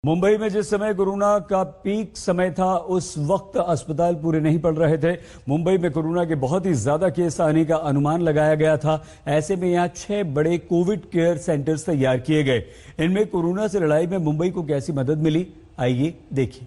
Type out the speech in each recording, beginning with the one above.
मुंबई में जिस समय कोरोना का पीक समय था उस वक्त अस्पताल पूरे नहीं पड़ रहे थे। मुंबई में कोरोना के बहुत ही ज्यादा केस आने का अनुमान लगाया गया था। ऐसे में यहां 6 बड़े कोविड केयर सेंटर्स तैयार किए गए। इनमें कोरोना से लड़ाई में मुंबई को कैसी मदद मिली, आइए देखिए।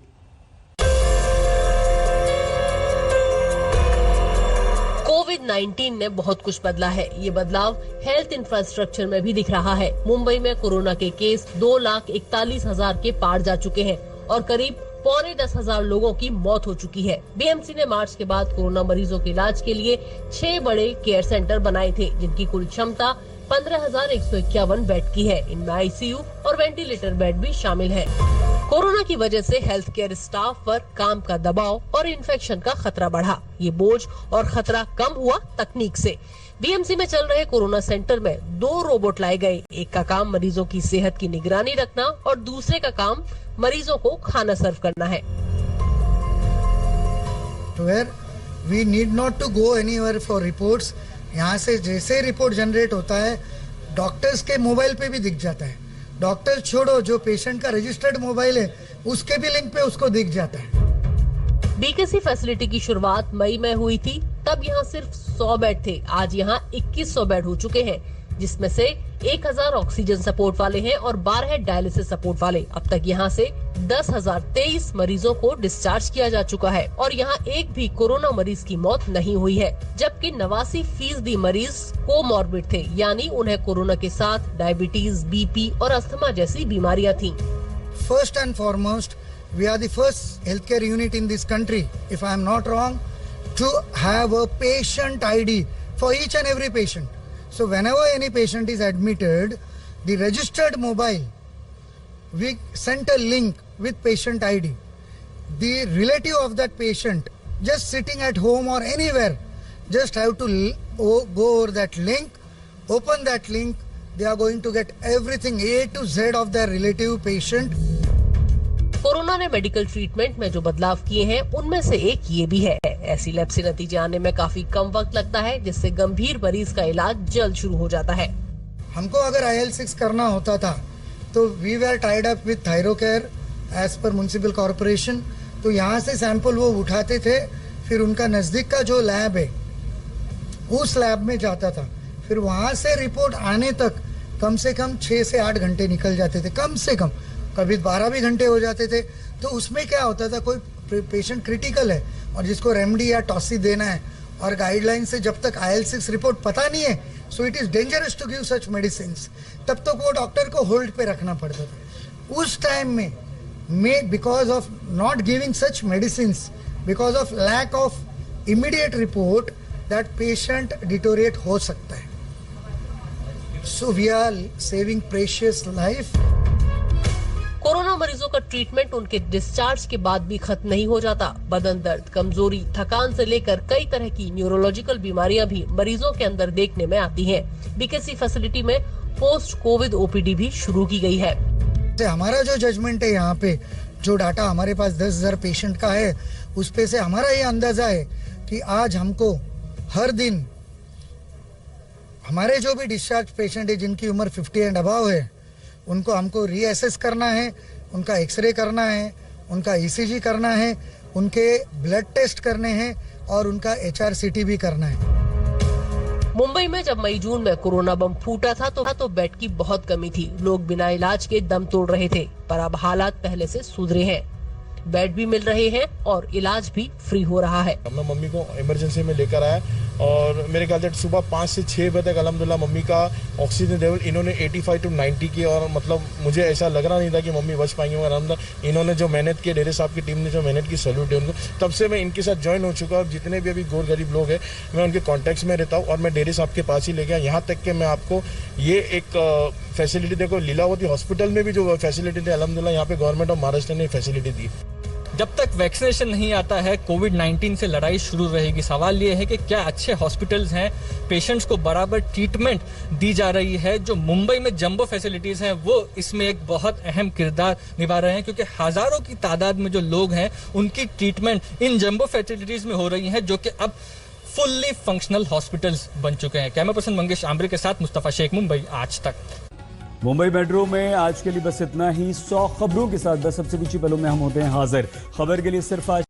कोविड-19 ने बहुत कुछ बदला है। ये बदलाव हेल्थ इंफ्रास्ट्रक्चर में भी दिख रहा है। मुंबई में कोरोना के केस 2,41,000 के पार जा चुके हैं और करीब 9,10,000 लोगों की मौत हो चुकी है। बीएमसी ने मार्च के बाद कोरोना मरीजों के इलाज के लिए 6 बड़े केयर सेंटर बनाए थे, जिनकी कुल क्षमता 15,151 बेड की है। इनमें आईसीयू और वेंटिलेटर बेड भी शामिल है। कोरोना की वजह से हेल्थ केयर स्टाफ पर काम का दबाव और इन्फेक्शन का खतरा बढ़ा। ये बोझ और खतरा कम हुआ तकनीक से। बीएमसी में चल रहे कोरोना सेंटर में 2 रोबोट लाए गए। एक का काम मरीजों की सेहत की निगरानी रखना और दूसरे का काम मरीजों को खाना सर्व करना है। Where we need not to go anywhere for reports. यहाँ से जैसे रिपोर्ट जनरेट होता है डॉक्टर्स के मोबाइल पे भी दिख जाता है। डॉक्टर छोड़ो, जो पेशेंट का रजिस्टर्ड मोबाइल है उसके भी लिंक पे उसको दिख जाता है। बीकेसी फैसिलिटी की शुरुआत मई में हुई थी, तब यहाँ सिर्फ 100 बेड थे। आज यहाँ 2100 बेड हो चुके हैं, जिसमें से 1000 ऑक्सीजन सपोर्ट वाले हैं और 12 डायलिसिस सपोर्ट वाले। अब तक यहाँ से 10,023 मरीजों को डिस्चार्ज किया जा चुका है और यहाँ एक भी कोरोना मरीज की मौत नहीं हुई है, जबकि 89% मरीज कोमॉर्बिड थे, यानी उन्हें कोरोना के साथ डायबिटीज, बीपी और अस्थमा जैसी बीमारियां थीं। First and foremost, we are the first healthcare unit in this country, if I am not wrong, to have a patient ID for each and every patient. So whenever any patient is admitted, the registered mobile, we sent a link with patient ID. The relative of that patient, just sitting at home or anywhere, just have to go over that link, open that link. They are going to get everything A to Z of their relative patient. Corona ने medical treatment में जो बदलाव किए हैं, उनमें से एक ये भी है। ऐसी लैब से नतीजे आने में काफी कम वक्त लगता है, जिससे गंभीर मरीज का इलाज जल्द शुरू हो जाता है। हमको अगर IL-6 करना होता था तो we were tied up with Thyrocare as per municipal corporation. तो यहाँ से सैंपल वो उठाते थे, फिर उनका नजदीक का जो लैब है उस लैब में जाता था। फिर वहाँ से रिपोर्ट आने तक कम से कम 6 से 8 घंटे निकल जाते थे, कम से कम। कभी 12 भी घंटे हो जाते थे। तो उसमें क्या होता था, कोई पेशेंट क्रिटिकल है और जिसको रेमडी या टॉसी देना है और गाइडलाइन से जब तक IL-6 रिपोर्ट पता नहीं है, so it is dangerous to give such medicine, तब तक वो डॉक्टर को होल्ड पे रखना पड़ता था। उस टाइम में because of not giving such medicine, because of lack of immediate report, that patient deteriorate हो सकता है। So we are saving precious life. Corona मरीजों का ट्रीटमेंट उनके डिस्चार्ज के बाद भी खत्म नहीं हो जाता। बदन दर्द, कमजोरी, थकान से लेकर कई तरह की न्यूरोलॉजिकल बीमारियां भी मरीजों के अंदर देखने में आती हैं। बीकेसी फैसिलिटी में पोस्ट कोविड ओपीडी भी शुरू की गई है। हमारा जो जजमेंट है, यहाँ पे जो डाटा हमारे पास 10,000 पेशेंट का है, उस पे से हमारा ये अंदाजा है कि आज हमको हर दिन हमारे जो भी डिस्चार्ज पेशेंट है जिनकी उम्र 50 एंड अबव है, उनको हमको रीअसेस करना है, उनका एक्सरे करना है, उनका ECG करना है, उनके ब्लड टेस्ट करने हैं और उनका HRCT भी करना है। मुंबई में जब मई जून में कोरोना बम फूटा था तो बेड की बहुत कमी थी। लोग बिना इलाज के दम तोड़ रहे थे, पर अब हालात पहले से सुधरे हैं। बेड भी मिल रहे हैं और इलाज भी फ्री हो रहा है। मैं मम्मी को इमरजेंसी में लेकर आया और मेरे ख्याल से सुबह 5 से 6 बजे तक अल्हम्दुलिल्लाह मम्मी का ऑक्सीजन लेवल इन्होंने 85 to 90 की, और मतलब मुझे ऐसा लग रहा नहीं था कि मम्मी बच पाएंगे। और अल्हम्दुलिल्लाह इन्होंने जो मेहनत की, डेरे साहब की टीम ने जो मेहनत की, सैल्यूट है उनको। तब से मैं इनके साथ ज्वाइन हो चुका हूँ। जितने भी अभी गोर गरीब लोग हैं, मैं उनके कॉन्टैक्ट्स में रहता हूँ और मैं डेरे साहब के पास ही ले गया। यहाँ तक कि मैं आपको ये एक फैसिलिटी देखो, लीलावती हॉस्पिटल में भी जो फैसिलिटी थी, अल्हम्दुलिल्लाह यहाँ पे गवर्नमेंट ऑफ महाराष्ट्र ने फैसिलिटी दी। जब तक वैक्सीनेशन नहीं आता है, कोविड-19 से लड़ाई शुरू रहेगी। सवाल ये है कि क्या अच्छे हॉस्पिटल्स हैं, पेशेंट्स को बराबर ट्रीटमेंट दी जा रही है। जो मुंबई में जंबो फैसिलिटीज हैं वो इसमें एक बहुत अहम किरदार निभा रहे हैं, क्योंकि हजारों की तादाद में जो लोग हैं उनकी ट्रीटमेंट इन जंबो फैसिलिटीज में हो रही है, जो कि अब फुल्ली फंक्शनल हॉस्पिटल्स बन चुके हैं। कैमरा पर्सन मंगेश आम्बरे के साथ मुस्तफा शेख, मुंबई आज तक। मुंबई मेट्रो में आज के लिए बस इतना ही। 100 खबरों के साथ 10 सबसे ऊंची पलों में हम होते हैं हाजिर। खबर के लिए सिर्फ आज